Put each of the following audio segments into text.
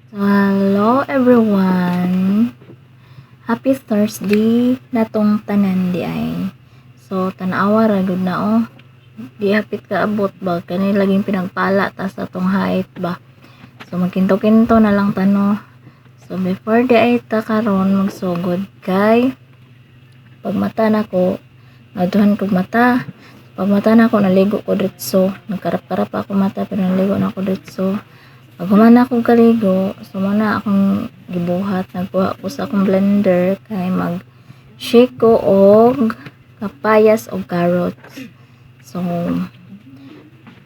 So, hello everyone. Happy Thursday natong tanan di ay. So, tanawa ra gud na oh. Di hapit ka abot ba kani laging pinagpala ta sa atong height ba. So, magkinto-kinto na lang tano. So, before di ay ta karon magsugod kay pagmata nako, naduhan kog mata. Pagmata nako naligo ko diretso. Nagkarap-karap ako mata pero naligo na ako diretso. Pag humana akong kaligo, so muna akong gibuhat, nagkuha ko sa akong blender kay mag shake ko og kapayas og carrots. So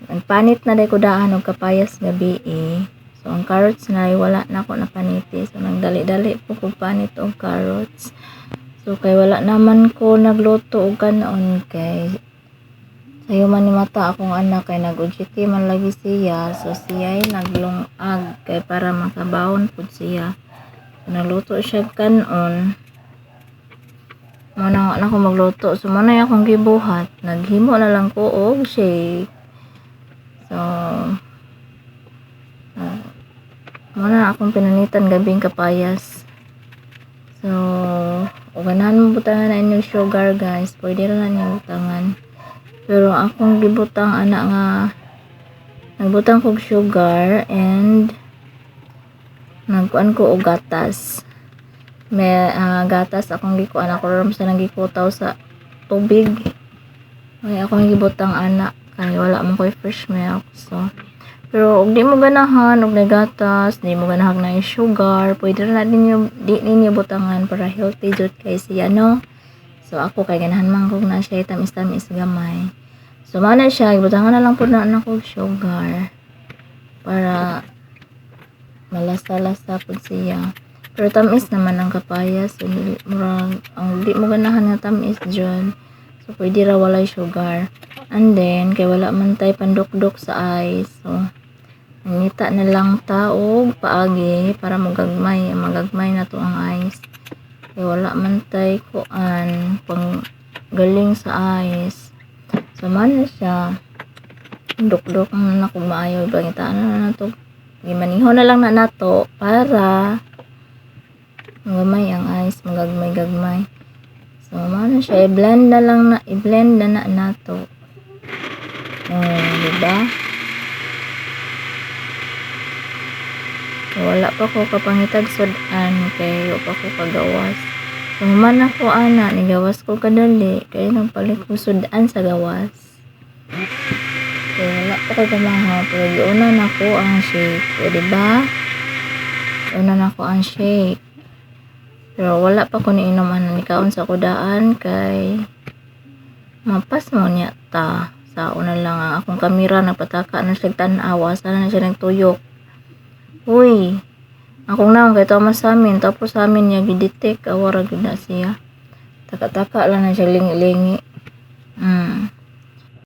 nagpanit na day ko daan og kapayas gabi eh. So ang carrots na wala na ako napaniti. So nagdali-dali po ko panit og carrots. So kay wala naman ko nagluto og kanon kay sayo man ni mata akong anak kay nag-UGT man lagi siya. So siya ay naglungag kay para makabawon pud siya. So, nagluto siya kanon. Muna na ako magluto. So muna akong gibuhat. Naghimo na lang ko og shake. So muna akong pinanitan gabing kapayas. So ganahan mo butangan na inyong sugar guys. Pwede ra na butangan. Pero akong gibutang ana nga nagbutang kog sugar and nagkuan ko og gatas. May gatas akong gikuan ako ram sa nagikutaw sa tubig. Ay akong gibutang ana kay wala man koy fresh milk. So pero og di mo ganahan og gatas, di mo ganahan na sugar, pwede ra na ninyo di ninyo butangan para healthy jud kay siya no. So ako kay ganahan man kog na siya tamis-tamis gamay. So mana siya ibutangan na lang pud na ako sugar para malasa-lasa pud siya. Pero tamis naman ang kapayas. So murag ang di mo ganahan nga tamis jud. So pwede ra walay sugar. And then kay wala man tay pandukdok sa ice. So nangita na lang ta og paagi para magagmay na to ang ice. Kaya wala man tay kuan pang galing sa ice. So man siya dukdok na ko maayo bangitaan na to. Gimaniho na lang na nato para magamay ang ice, magagmay-gagmay. So man siya i-blend na nato. Diba? So, wala pa ko kapangitag sudan kay pa ko kagawas. So man ako ana ni gawas ko kadali kay nagpalit ko sudan sa gawas. So wala pa ko gamaha pero giuna na ko ang shake, o diba? Una na ko ang shake. Pero wala pa ko niinom ana ni kaon sa kudaan kay mapas mo niya ta. Sa una lang ang akong kamera nagpataka na siya tan-awa sana na siya nagtuyok. Uy, akong naong kay Thomas sa amin, tapos sa amin niya gidetect, awara gud na siya. Taka-taka lang na siya lingi-lingi.